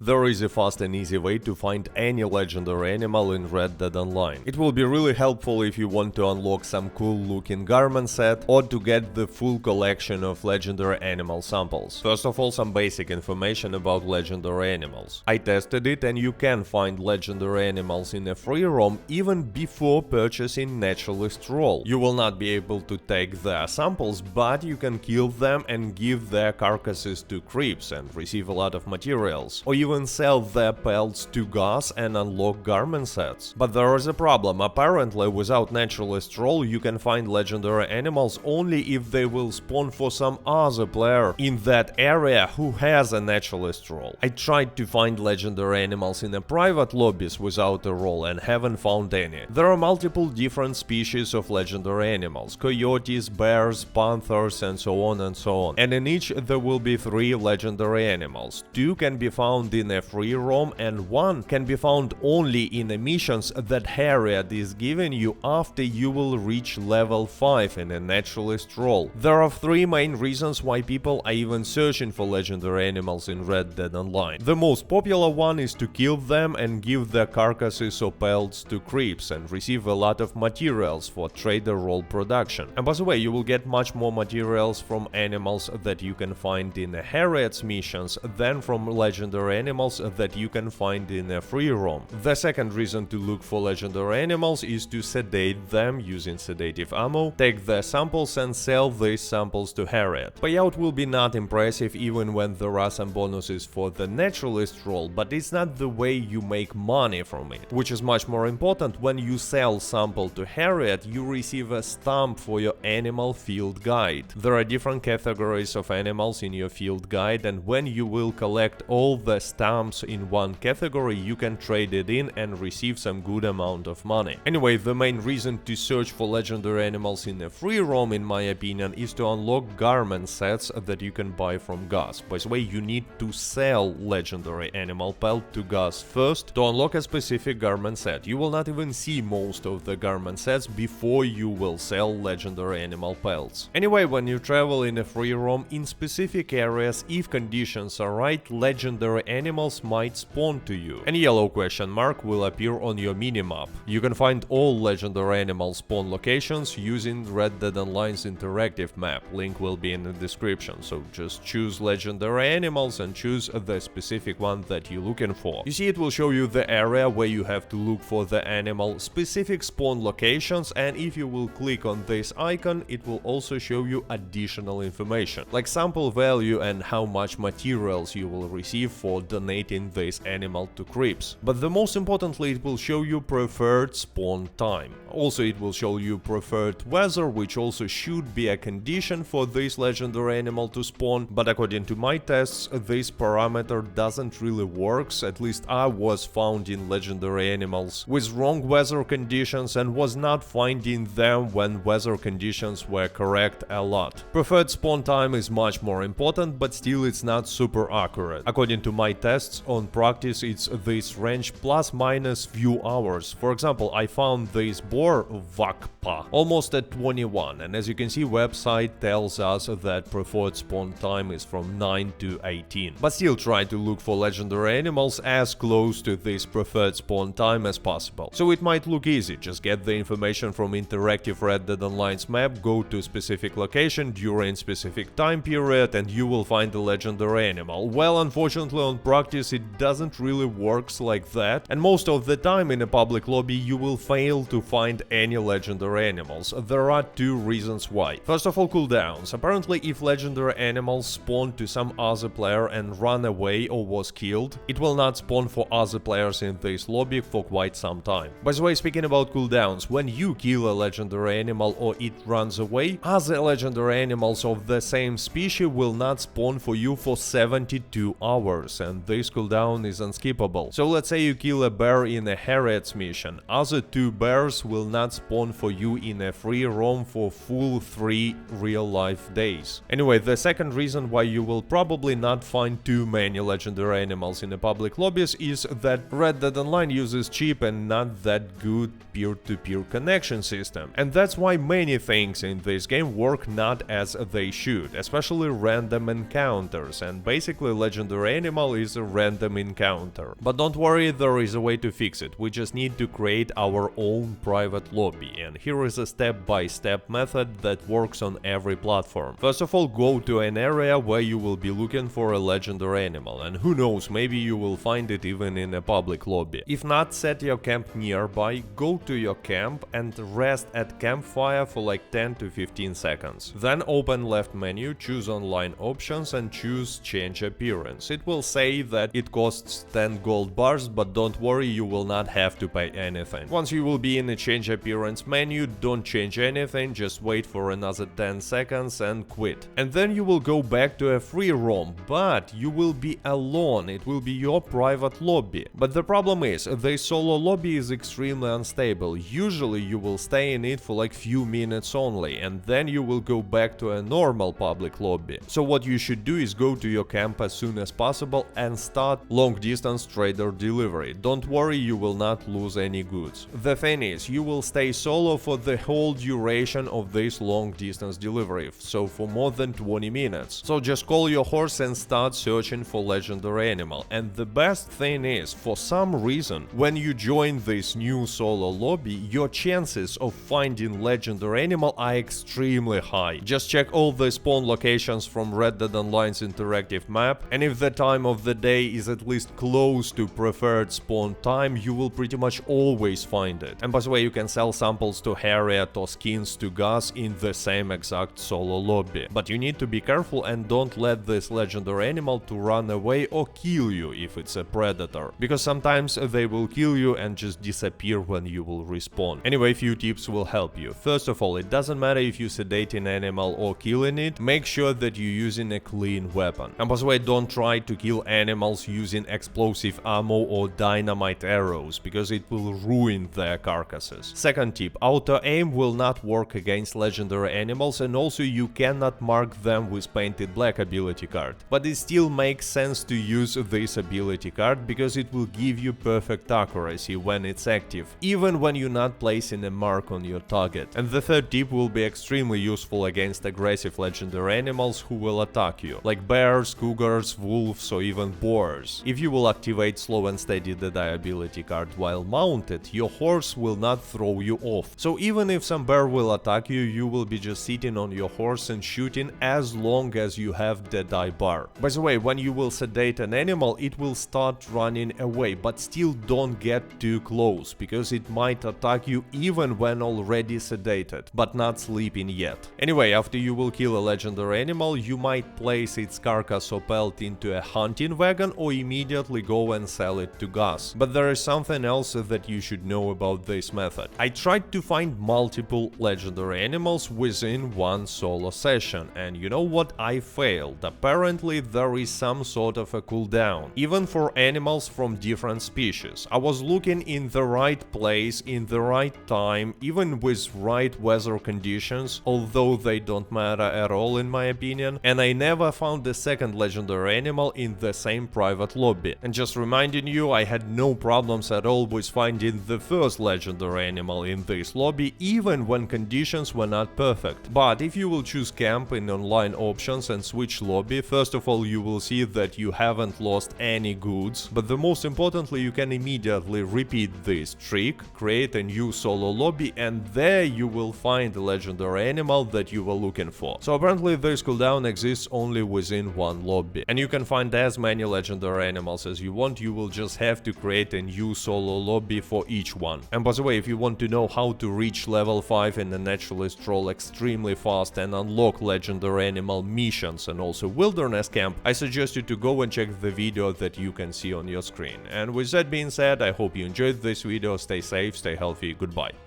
There is a fast and easy way to find any legendary animal in Red Dead Online. It will be really helpful if you want to unlock some cool looking garment set or to get the full collection of legendary animal samples. First of all, some basic information about legendary animals. I tested it and you can find legendary animals in a free roam even before purchasing Naturalist Role. You will not be able to take their samples, but you can kill them and give their carcasses to creeps and receive a lot of materials. Or even sell their pelts to gas and unlock garment sets. But there is a problem. Apparently, without Naturalist Role, you can find legendary animals only if they will spawn for some other player in that area who has a Naturalist Role. I tried to find legendary animals in a private lobbies without a role and haven't found any. There are multiple different species of legendary animals: coyotes, bears, panthers, and so on and so on. And in each there will be 3 legendary animals. 2 can be found in a free roam and 1 can be found only in the missions that Harriet is giving you after you will reach level 5 in a Naturalist Role. There are 3 main reasons why people are even searching for legendary animals in Red Dead Online. The most popular one is to kill them and give their carcasses or pelts to creeps and receive a lot of materials for trader role production. And by the way, you will get much more materials from animals that you can find in Harriet's missions than from legendary animals that you can find in a free roam. The second reason to look for legendary animals is to sedate them using sedative ammo, take their samples and sell these samples to Harriet. Payout will be not impressive even when there are some bonuses for the Naturalist Role, but it's not the way you make money from it. Which is much more important, when you sell sample to Harriet, you receive a stamp for your animal field guide. There are different categories of animals in your field guide, and when you will collect all the stamps in one category, you can trade it in and receive some good amount of money. Anyway, the main reason to search for legendary animals in a free roam, in my opinion, is to unlock garment sets that you can buy from Gus. By the way, you need to sell legendary animal pelt to Gus first to unlock a specific garment set. You will not even see most of the garment sets before you will sell legendary animal pelts. Anyway, when you travel in a free roam in specific areas, if conditions are right, legendary animals might spawn to you. A yellow question mark will appear on your minimap. You can find all legendary animal spawn locations using Red Dead Online's interactive map. Link will be in the description, so just choose legendary animals and choose the specific one that you're looking for. You see, it will show you the area where you have to look for the animal specific spawn locations, and if you will click on this icon, it will also show you additional information, like sample value and how much materials you will receive for donating this animal to creeps. But the most importantly, it will show you preferred spawn time. Also, it will show you preferred weather, which also should be a condition for this legendary animal to spawn, but according to my tests, this parameter doesn't really works. At least I was found in legendary animals with wrong weather conditions and was not finding them when weather conditions were correct a lot. Preferred spawn time is much more important, but still it's not super accurate. According to my tests on practice, it's this range plus minus few hours. For example, I found this boar Vakpa almost at 21, and as you can see, website tells us that preferred spawn time is from 9 to 18. But still try to look for legendary animals as close to this preferred spawn time as possible. So it might look easy, just get the information from interactive Red Dead Online's map, go to specific location during specific time period, and you will find a legendary animal. Well, unfortunately on practice it doesn't really works like that, and most of the time in a public lobby you will fail to find any legendary animals. There are 2 reasons why. First of all, cooldowns. Apparently, if legendary animals spawn to some other player and run away or was killed, it will not spawn for other players in this lobby for quite some time. By the way, speaking about cooldowns, when you kill a legendary animal or it runs away, other legendary animals of the same species will not spawn for you for 72 hours, and this cooldown is unskippable. So let's say you kill a bear in a Harriet's mission, other 2 bears will not spawn for you in a free roam for full 3 real-life days. Anyway, the second reason why you will probably not find too many legendary animals in the public lobbies is that Red Dead Online uses cheap and not that good peer-to-peer connection system. And that's why many things in this game work not as they should, especially random encounters, and basically legendary animal is this random encounter. But don't worry, there is a way to fix it. We just need to create our own private lobby, and here is a step-by-step method that works on every platform. First of all, go to an area where you will be looking for a legendary animal, and who knows, maybe you will find it even in a public lobby. If not, set your camp nearby, go to your camp and rest at campfire for like 10 to 15 seconds. Then open left menu, choose online options and choose change appearance. It will say that it costs 10 gold bars, but don't worry, you will not have to pay anything. Once you will be in the change appearance menu, don't change anything, just wait for another 10 seconds and quit. And then you will go back to a free roam, but you will be alone, it will be your private lobby. But the problem is, the solo lobby is extremely unstable. Usually you will stay in it for like few minutes only, and then you will go back to a normal public lobby. So what you should do is go to your camp as soon as possible and start long distance trader delivery. Don't worry, you will not lose any goods. The thing is, you will stay solo for the whole duration of this long distance delivery, so for more than 20 minutes. So just call your horse and start searching for legendary animal. And the best thing is, for some reason, when you join this new solo lobby, your chances of finding legendary animal are extremely high. Just check all the spawn locations from Red Dead Online's interactive map, and if the time of the day is at least close to preferred spawn time, you will pretty much always find it. And by the way, you can sell samples to Harriet or skins to Gus in the same exact solo lobby. But you need to be careful and don't let this legendary animal to run away or kill you if it's a predator, because sometimes they will kill you and just disappear when you will respawn. Anyway, a few tips will help you. First of all, it doesn't matter if you sedate an animal or killing it, make sure that you're using a clean weapon. And by the way, don't try to kill animals using explosive ammo or dynamite arrows, because it will ruin their carcasses. Second tip, auto aim will not work against legendary animals, and also you cannot mark them with painted black ability card. But it still makes sense to use this ability card because it will give you perfect accuracy when it's active, even when you're not placing a mark on your target. And the third tip will be extremely useful against aggressive legendary animals who will attack you, like bears, cougars, wolves or even boars. If you will activate slow and steady Deadeye ability card while mounted, your horse will not throw you off. So even if some bear will attack you, you will be just sitting on your horse and shooting as long as you have Deadeye bar. By the way, when you will sedate an animal, it will start running away, but still don't get too close, because it might attack you even when already sedated, but not sleeping yet. Anyway, after you will kill a legendary animal, you might place its carcass or pelt into a hunting wagon or immediately go and sell it to Gus. But there is something else that you should know about this method. I tried to find multiple legendary animals within one solo session, and you know what? I failed. Apparently there is some sort of a cooldown, even for animals from different species. I was looking in the right place, in the right time, even with right weather conditions, although they don't matter at all in my opinion, and I never found the second legendary animal in the same private lobby. And just reminding you, I had no problems at all with finding the first legendary animal in this lobby, even when conditions were not perfect. But if you will choose camp in online options and switch lobby, first of all you will see that you haven't lost any goods, but the most importantly, you can immediately repeat this trick, create a new solo lobby, and there you will find the legendary animal that you were looking for. So apparently this cooldown exists only within one lobby, and you can find as many legendary animals as you want. You will just have to create a new solo lobby for each one. And by the way, if you want to know how to reach level 5 in the Naturalist Role extremely fast and unlock legendary animal missions and also wilderness camp, I suggest you to go and check the video that you can see on your screen. And with that being said, I hope you enjoyed this video. Stay safe, stay healthy, goodbye.